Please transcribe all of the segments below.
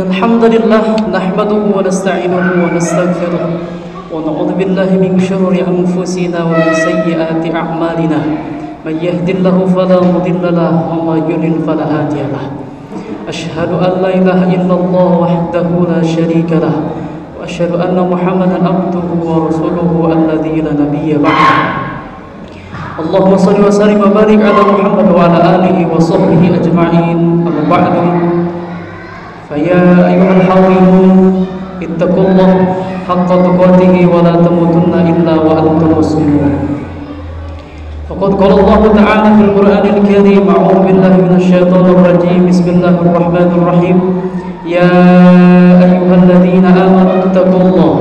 الحمد لله نحمده ونستعينه ونستغفره ونعوذ بالله من شرور أنفسنا ومن سيئات أعمالنا من يهد الله فلا مضل له ومن يضلل فلا هادي له أشهد أن لا إله إلا الله وحده لا شريك له وأشهد أن محمدا عبده ورسوله الذي لا نبي بعده اللهم صل وسلم وبارك على محمد وعلى آله وصحبه أجمعين أما بعد فيا أيها الحاضرون اتقوا الله حق تقاته ولا تموتن إلا وأنتم مسلمون فقد قال الله تعالى في القرآن الكريم أعوذ بالله من الشيطان الرجيم بسم الله الرحمن الرحيم يا أيها الذين آمنوا اتقوا الله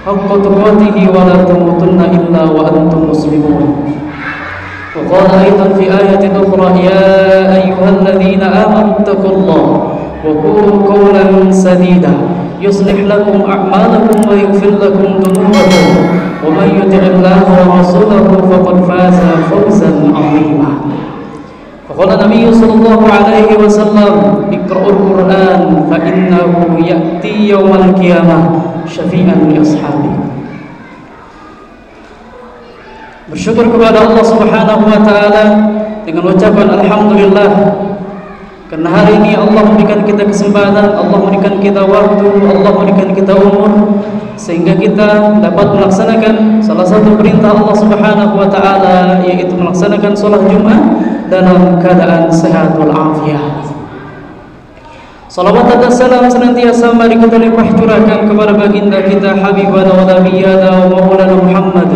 حق تقاته ولا تموتن إلا وأنتم مسلمون وقال أيضا في آية أخرى يا أيها الذين آمنوا اتقوا الله وقولوا قولا سديدا يصلح لكم أعمالكم ويغفر لكم ذنوبكم ومن يطع الله ورسوله فقد فاز فوزا عظيما وقال النبي صلى الله عليه وسلم اقرأوا القرآن فإنه يأتي يوم القيامة syafi'an li ashabi. Bersyukur kepada Allah Subhanahu wa taala dengan ucapan alhamdulillah karena hari ini Allah memberikan kita kesempatan, Allah memberikan kita waktu, Allah memberikan kita umur sehingga kita dapat melaksanakan salah satu perintah Allah Subhanahu wa taala yaitu melaksanakan salat Jumat dalam keadaan sehat wal afiat. Salawat dan salam senantiasa mari kita limpah curahkan kepada baginda kita Habibana wa Nabiyana wa Maulana Muhammad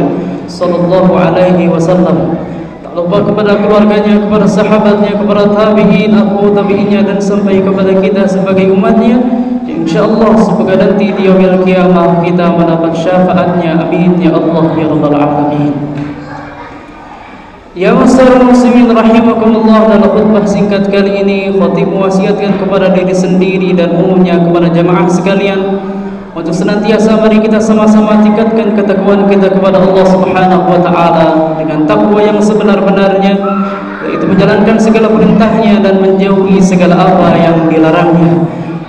sallallahu alaihi wasallam. Tak lupa kepada keluarganya, kepada sahabatnya, kepada tabi'in, atba'u tabi'innya dan sampai kepada kita sebagai umatnya. Insyaallah semoga nanti di yaumil qiyamah kita mendapat syafaatnya. Amin ya Allah ya rabbal alamin. Ya masyarakat muslimin rahimakumullah, dalam khutbah singkat kali ini khatib mewasiatkan kepada diri sendiri dan umumnya kepada jamaah sekalian untuk senantiasa mari kita sama-sama tingkatkan ketakwaan kita kepada Allah Subhanahu wa taala dengan takwa yang sebenar-benarnya, yaitu menjalankan segala perintahnya dan menjauhi segala apa yang dilarangnya.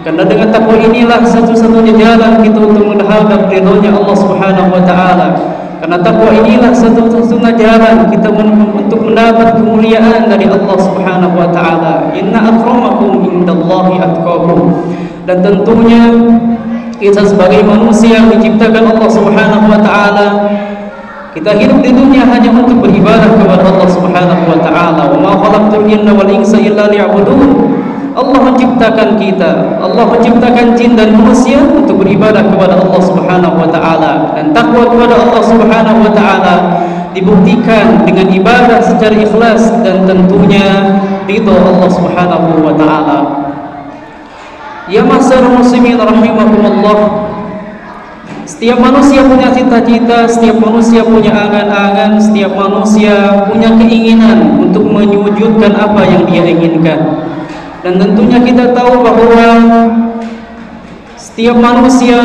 Karena dengan takwa inilah satu-satunya jalan kita untuk menghadap ridhonya Allah Subhanahu wa taala. Karena takwa inilah satu-satunya jalan kita untuk mendapat kemuliaan dari Allah Subhanahu wa taala. Inna akramakum indallahi atqakum. Dan tentunya kita sebagai manusia yang diciptakan Allah Subhanahu wa taala, kita hidup di dunia hanya untuk beribadah kepada Allah Subhanahu wa taala. Wa ma khalaqtul jinna wal insa illa liya'budun. Allah menciptakan kita, Allah menciptakan jin dan manusia untuk beribadah kepada Allah Subhanahu wa taala, dan takwa kepada Allah Subhanahu wa taala dibuktikan dengan ibadah secara ikhlas dan tentunya ridha Allah Subhanahu wa taala. Ya masyarakat muslimin rahimakumullah, setiap manusia punya cita-cita, setiap manusia punya angan-angan, setiap manusia punya keinginan untuk mewujudkan apa yang dia inginkan. Dan tentunya kita tahu bahwa setiap manusia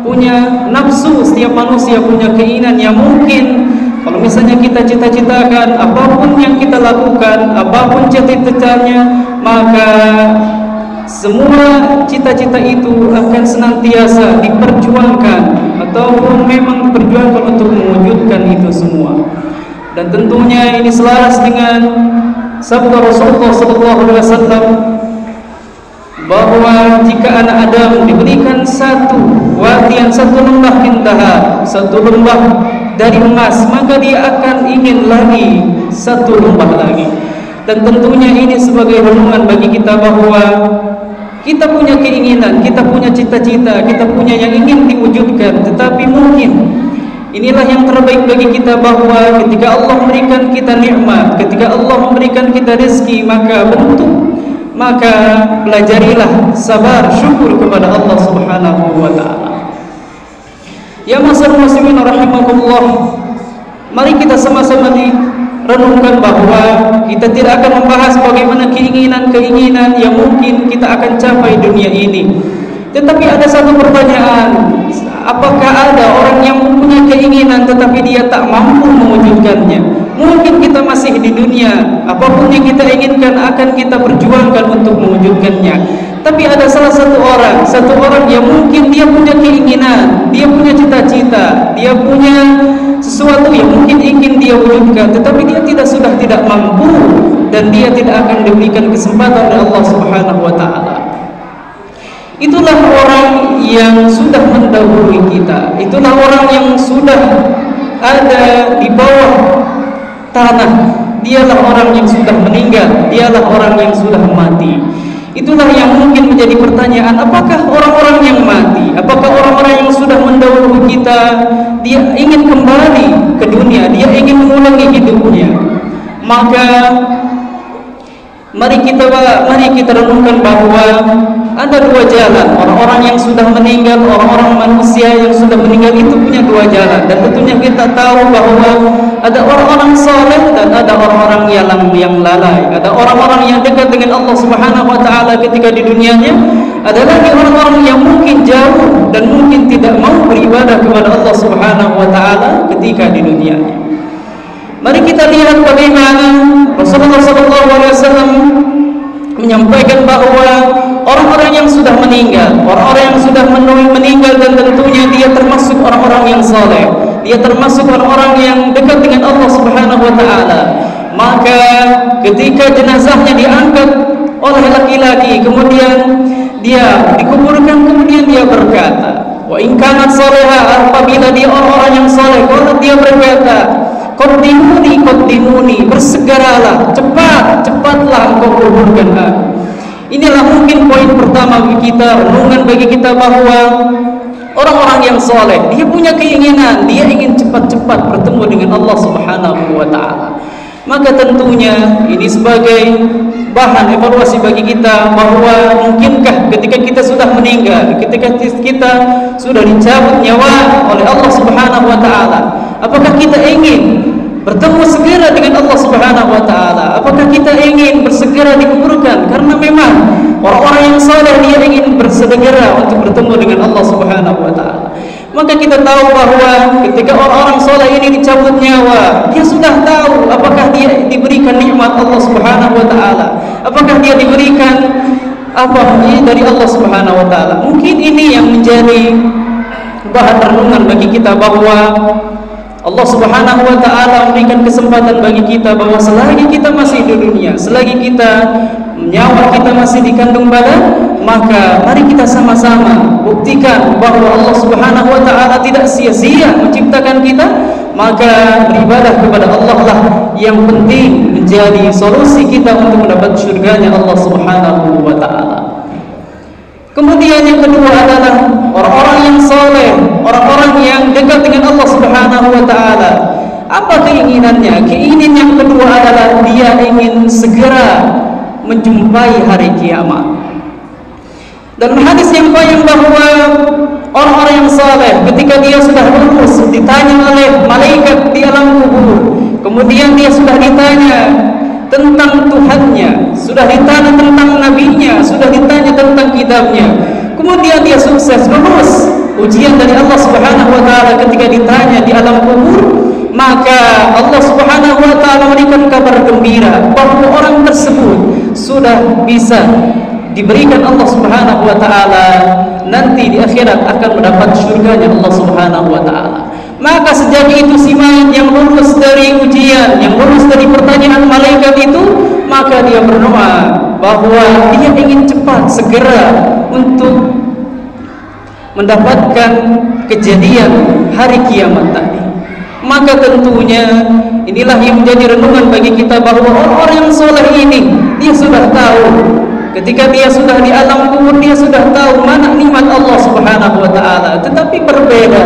punya nafsu, setiap manusia punya keinginan yang mungkin kalau misalnya kita cita-citakan apapun yang kita lakukan, apapun cita-citanya, maka semua cita-cita itu akan senantiasa diperjuangkan ataupun memang diperjuangkan untuk mewujudkan itu semua. Dan tentunya ini selaras dengan sabda Rasulullah SAW bahwa jika anak Adam diberikan satu wadian, satu lembah indah, satu lembah dari emas, maka dia akan ingin lagi satu lembah lagi. Dan tentunya ini sebagai renungan bagi kita bahwa kita punya keinginan, kita punya cita-cita, kita punya yang ingin diwujudkan, tetapi mungkin inilah yang terbaik bagi kita, bahwa ketika Allah memberikan kita nikmat, ketika Allah memberikan kita rezeki, maka pelajarilah sabar, syukur kepada Allah Subhanahu wa taala. Ya masyarakat muslimin rahimakumullah, mari kita sama-sama renungkan bahwa kita tidak akan membahas bagaimana keinginan-keinginan yang mungkin kita akan capai dunia ini. Tetapi ada satu pertanyaan, apakah ada orang yang mempunyai keinginan tetapi dia tak mampu mewujudkannya? Mungkin kita masih di dunia, apapun yang kita inginkan akan kita perjuangkan untuk mewujudkannya. Tapi ada salah satu orang yang mungkin dia punya keinginan, dia punya cita-cita, dia punya sesuatu yang mungkin ingin dia wujudkan, tetapi dia tidak mampu, dan dia tidak akan diberikan kesempatan oleh Allah Subhanahu wa taala. Itulah orang yang sudah mendahului kita. Itulah orang yang sudah ada di bawah tanah. Dialah orang yang sudah meninggal, dialah orang yang sudah mati. Itulah yang mungkin menjadi pertanyaan, apakah orang-orang yang mati, apakah orang-orang yang sudah mendahului kita, dia ingin kembali ke dunia, dia ingin mengulangi hidupnya? Maka mari kita renungkan bahwa ada dua jalan. Orang-orang yang sudah meninggal, orang-orang manusia yang sudah meninggal itu punya dua jalan. Dan tentunya kita tahu bahwa ada orang-orang saleh dan ada orang-orang yang lalai. Ada orang-orang yang dekat dengan Allah Subhanahu wa taala ketika di dunianya, ada lagi orang-orang yang mungkin jauh dan mungkin tidak mau beribadah kepada Allah Subhanahu wa taala ketika di dunianya. Mari kita lihat bagaimana Rasulullah SAW menyampaikan bahwa orang-orang yang sudah meninggal, orang-orang yang sudah meninggal, dan tentunya dia termasuk orang-orang yang saleh, dia termasuk orang-orang yang dekat dengan Allah Subhanahu wa taala. Maka ketika jenazahnya diangkat oleh laki-laki, kemudian dia dikuburkan, kemudian dia berkata, wa in kanat salihah, apabila dia orang-orang yang saleh, kalau dia berkata, qaddimuni, bersegeralah, cepatlah engkau kuburkan aku. Inilah mungkin poin pertama bagi kita, renungan bagi kita, bahwa orang-orang yang soleh, dia punya keinginan, dia ingin cepat-cepat bertemu dengan Allah Subhanahu wa ta'ala. Maka tentunya ini sebagai bahan evaluasi bagi kita, bahwa mungkinkah ketika kita sudah meninggal, ketika kita sudah dicabut nyawa oleh Allah Subhanahu wa ta'ala, apakah kita ingin bertemu segera dengan Allah Subhanahu wa taala? Apakah kita ingin bersegera dikuburkan? Karena memang orang-orang yang saleh dia ingin bersegera untuk bertemu dengan Allah Subhanahu wa taala. Maka kita tahu bahwa ketika orang-orang saleh ini dicabut nyawa, dia sudah tahu apakah dia diberikan nikmat Allah Subhanahu wa taala, apakah dia diberikan apa dari Allah Subhanahu wa taala. Mungkin ini yang menjadi bahan renungan bagi kita, bahwa Allah Subhanahu wa ta'ala memberikan kesempatan bagi kita bahwa selagi kita masih di dunia, selagi nyawa kita masih dikandung badan, maka mari kita sama-sama buktikan bahwa Allah Subhanahu wa ta'ala tidak sia-sia menciptakan kita. Maka beribadah kepada Allah lah yang penting menjadi solusi kita untuk mendapat surganya Allah Subhanahu wa ta'ala. Kemudian yang kedua adalah orang-orang yang saleh, orang-orang yang dekat dengan Allah Subhanahu wa taala. Apa keinginannya? Keinginan yang kedua adalah dia ingin segera menjumpai hari kiamat. Dan hadis yang banyak bahwa orang-orang yang saleh ketika dia sudah lulus ditanya oleh malaikat di alam kubur, kemudian dia sudah ditanya tentang Tuhannya, sudah ditanya tentang nabinya, sudah ditanya tentang kitabnya, kemudian dia sukses lulus ujian dari Allah Subhanahu wa taala ketika ditanya di alam kubur, maka Allah Subhanahu wa taala memberikan kabar gembira bahwa orang tersebut sudah bisa diberikan Allah Subhanahu wa taala nanti di akhirat akan mendapat surganya Allah Subhanahu wa taala. Maka sejak itu si mayit yang lulus dari ujian, yang lulus dari pertanyaan malaikat itu, maka dia berdoa bahwa dia ingin cepat segera untuk mendapatkan kejadian hari kiamat tadi. Maka tentunya inilah yang menjadi renungan bagi kita, bahwa orang-orang yang soleh ini dia sudah tahu ketika dia sudah di alam kubur, dia sudah tahu mana nikmat Allah Subhanahu wa taala. Tetapi berbeda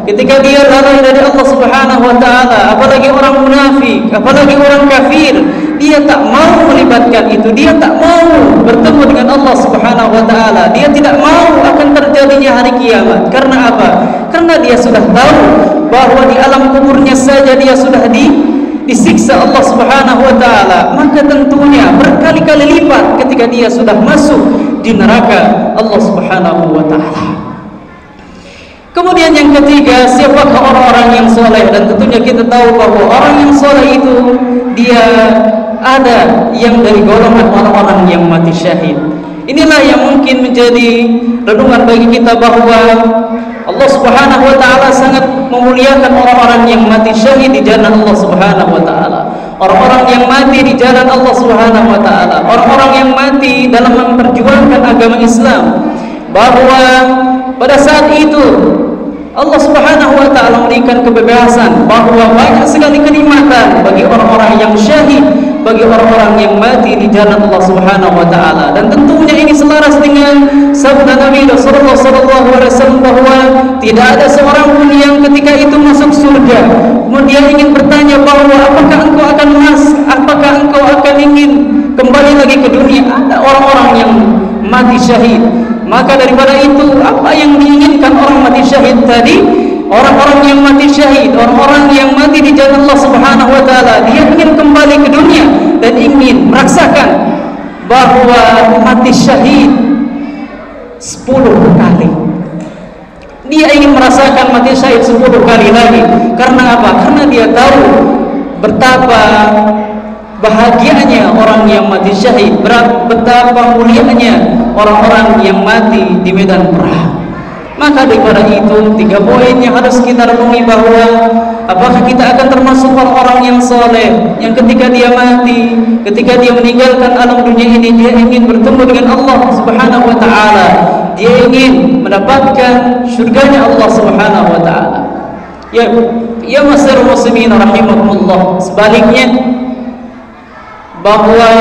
ketika dia lalai dari Allah Subhanahu wa taala, apalagi orang munafik, apalagi orang kafir, dia tak mau melibatkan itu, dia tak mau bertemu dengan Allah Subhanahu wa taala, dia tidak mau akan terjadinya hari kiamat. Karena apa? Karena dia sudah tahu bahwa di alam kuburnya saja dia sudah disiksa Allah Subhanahu wa taala, maka tentunya berkali-kali lipat ketika dia sudah masuk di neraka Allah Subhanahu wa taala. Kemudian yang ketiga, siapakah orang-orang yang soleh? Dan tentunya kita tahu bahwa orang yang soleh itu dia ada yang dari golongan orang-orang yang mati syahid. Inilah yang mungkin menjadi renungan bagi kita bahwa Allah Subhanahu wa taala sangat memuliakan orang-orang yang mati syahid di jalan Allah Subhanahu wa taala. Orang-orang yang mati di jalan Allah Subhanahu wa taala, orang-orang yang mati dalam memperjuangkan agama Islam, bahwa pada saat itu Allah Subhanahu wa taala memberikan kebebasan, bahwa banyak sekali kenikmatan bagi orang-orang yang syahid, bagi orang-orang yang mati di jalan Allah Subhanahu wa taala. Dan tentunya ini selaras dengan sabda Nabi sallallahu alaihi wasallam bahwa tidak ada seorang pun yang ketika itu masuk surga kemudian ingin bertanya bahwa apakah engkau akan ingin kembali lagi ke dunia. Ada orang-orang yang mati syahid. Maka daripada itu, apa yang diinginkan orang mati syahid tadi? Orang-orang yang mati syahid, orang-orang yang mati di jalan Allah Subhanahu wa taala, dia ingin kembali ke dunia dan ingin merasakan bahwa mati syahid 10 kali. Dia ingin merasakan mati syahid 10 kali lagi. Karena apa? Karena dia tahu betapa bahagianya orang yang mati syahid, betapa mulianya orang-orang yang mati di medan perang. Maka daripada itu, 3 poin yang harus kita renungi bahwa apakah kita akan termasuk orang-orang yang soleh, yang ketika dia mati, ketika dia meninggalkan alam dunia ini, dia ingin bertemu dengan Allah Subhanahu wa taala, dia ingin mendapatkan surganya Allah Subhanahu wa taala. Ya masyarul muslimin rahimakumullah, sebaliknya bahwa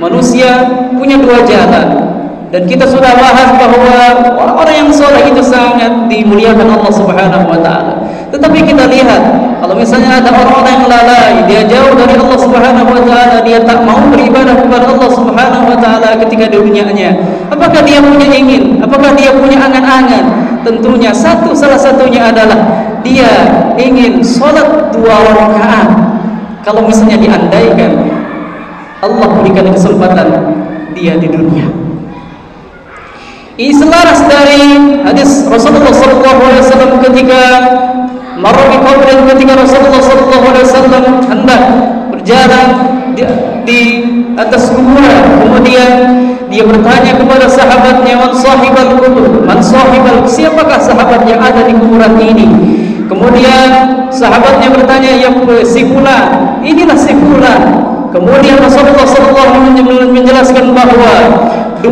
manusia punya 2 jalan. Dan kita sudah bahas bahwa orang-orang yang soleh itu sangat dimuliakan Allah Subhanahu wa taala. Tetapi kita lihat, kalau misalnya ada orang-orang yang lalai, dia jauh dari Allah Subhanahu wa taala, dia tak mau beribadah kepada Allah Subhanahu wa taala ketika di dunianya. Apakah dia punya ingin? Apakah dia punya angan-angan? Tentunya salah satunya adalah dia ingin sholat 2 rakaat. Kalau misalnya diandaikan Allah berikan kesempatan dia di dunia. Ini selaras dari hadis Rasulullah SAW ketika marah kubur, ketika Rasulullah SAW hendak berjalan di atas kuburan, kemudian dia bertanya kepada sahabatnya, man sahibal, siapakah sahabat yang ada di kuburan ini? Kemudian sahabatnya bertanya, ya si fulan, inilah si fulan. Kemudian Rasulullah SAW menjelaskan bahwa 2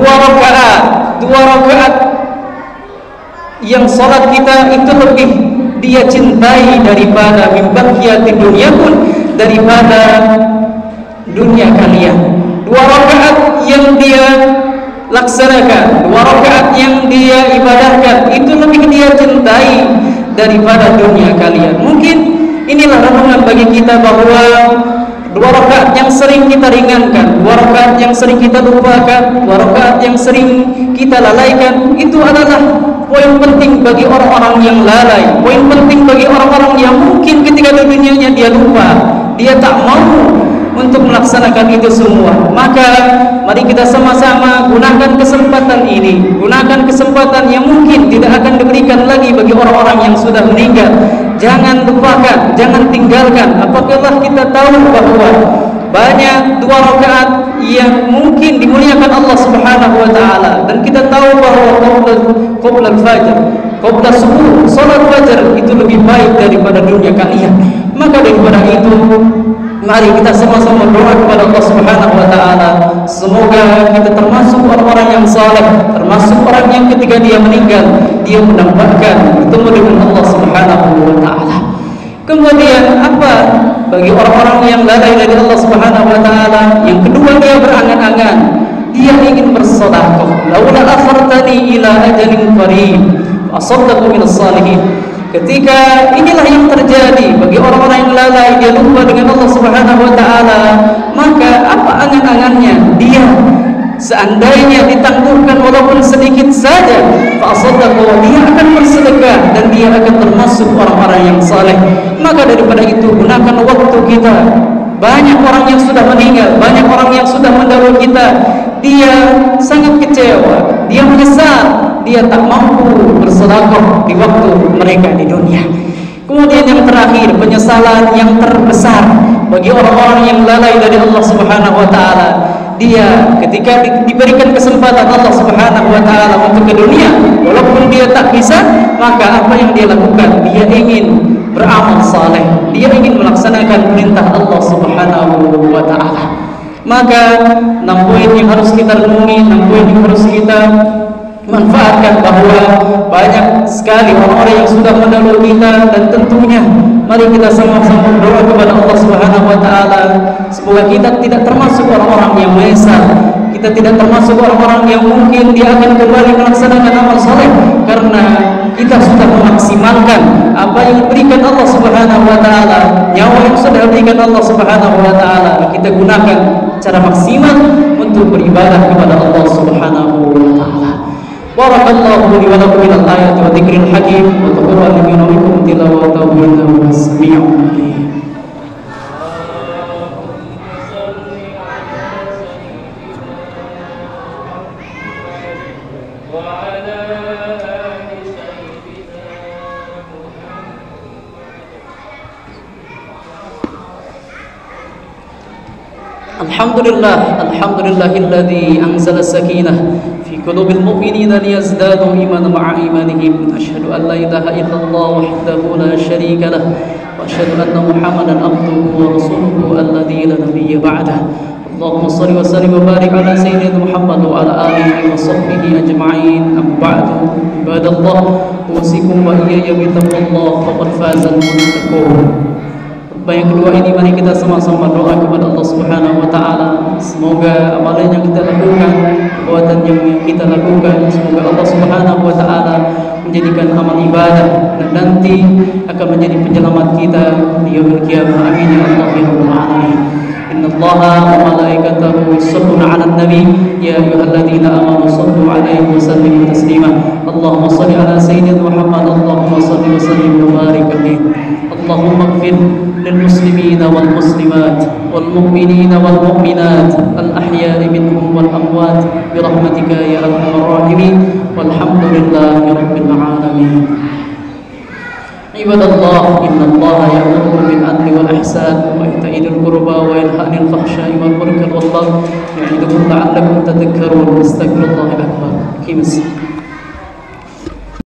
rakaat yang salat kita itu lebih dia cintai daripada mimbaqiyatid dunia pun, daripada dunia kalian. 2 rakaat yang dia laksanakan, 2 rakaat yang dia ibadahkan, itu lebih dia cintai daripada dunia kalian. Mungkin inilah renungan bagi kita bahwa 2 rakaat yang sering kita ringankan, 2 rakaat yang sering kita lupakan, 2 rakaat yang sering kita lalaikan, itu adalah poin penting bagi orang-orang yang lalai, poin penting bagi orang-orang yang mungkin ketika di dunianya dia lupa, dia tak mau untuk melaksanakan itu semua. Maka mari kita sama-sama gunakan kesempatan ini, gunakan kesempatan yang mungkin tidak akan diberikan lagi bagi orang-orang yang sudah meninggal. Jangan lupakan, jangan tinggalkan. Apabila kita tahu bahwa banyak 2 rakaat yang mungkin dimuliakan Allah Subhanahu wa taala, dan kita tahu bahwa qabla al-fajr, qabla subuh, salat fajar itu lebih baik daripada dunia kalian. Maka daripada itu, mari kita sama-sama berdoa kepada Allah Subhanahu wa taala, semoga kita termasuk orang-orang yang saleh, termasuk orang yang ketika dia meninggal dia mendapatkan bertemu dengan Allah Subhanahu wa taala. Kemudian apa bagi orang-orang yang lalai dari Allah Subhanahu wa taala? Yang kedua, dia berangan-angan, dia ingin bersedekah. Laula akhartani ila ajalin qarib asaddaqu minas salihin. Ketika inilah yang terjadi bagi orang-orang yang lalai, dia lupa dengan Allah Subhanahu wa taala, maka apa angan-angannya? Dia seandainya ditangguhkan walaupun sedikit saja, fa'asaddaqa, dia akan bersedekah dan dia akan termasuk orang-orang yang saleh. Maka daripada itu, gunakan waktu kita. Banyak orang yang sudah meninggal, banyak orang yang sudah mendahului kita, dia sangat kecewa, dia menyesal, dia tak mampu bersedekah di waktu mereka di dunia. Kemudian yang terakhir, penyesalan yang terbesar bagi orang-orang yang lalai dari Allah Subhanahu wa taala, dia ketika diberikan kesempatan Allah Subhanahu wa taala untuk ke dunia, walaupun dia tak bisa, maka apa yang dia lakukan? Dia ingin beramal saleh, dia ingin melaksanakan perintah Allah Subhanahu wa taala. Maka 6 poin yang harus kita renungi, 6 poin yang harus kita manfaatkan, bahwa banyak sekali orang-orang yang sudah mendahului kita, dan tentunya mari kita sama-sama berdoa kepada Allah Subhanahu wa taala semoga kita tidak termasuk orang-orang yang menyesal, kita tidak termasuk orang-orang yang mungkin dia akan kembali melaksanakan amal saleh karena kita sudah memaksimalkan apa yang diberikan Allah Subhanahu wa taala, nyawa yang sudah diberikan Allah Subhanahu wa taala kita gunakan secara maksimal untuk beribadah kepada Allah Subhanahu wa taala. Barakallahu li wa lakum minal ayati wa dzikril hakim wa taqabbal minkum tilawatahu innahu as-sami'ul 'alim. Alhamdulillahilladzi anzala sakinah fi qulubil mu'minina liyazdadu imanan ma'a imanihim. Asyhadu an la ilaha illallah wahdahu la syarika lah wa asyhadu anna Muhammadan abduhu wa rasuluhu alladzi la nabiyya ba'dah. Allahumma shalli wa sallim wa barik ala sayyidina Muhammad wa ala alihi wa sahbihi ajma'in. Amma ba'du. Ibadallah, usikum wa iyaya bi taqwallah faqad fazal muttaqun. Yang kedua ini mari kita sama-sama doa kepada Allah Subhanahu wa taala. Semoga amalan yang kita lakukan, perbuatan yang kita lakukan, semoga Allah Subhanahu wa taala menjadikan amal ibadah dan nanti akan menjadi penyelamat kita di yaumil qiyamah. Amin ya Allah ya rabbal alamin. Innallaha wa malaikatahu yusholluna 'alan nabi ya ayyuhalladzina amanu shallu 'alaihi wa sallimu taslima. Allahumma shalli 'ala sayyidina Muhammad, Allahumma shalli wa sallim wa barik alaihi. Allahumma ighfir للمسلمين والمسلمات والمؤمنين والمؤمنات الأحياء منهم والأموات برحمتك يا أرحم الراحمين والحمد لله رب العالمين. عباد الله إن الله يأمر بالعدل والإحسان وإيتاء ذي القربى وينهى عن الفحشاء والمنكر والبغي يعظكم لعلكم تذكرون. استغفر الله الأكبر.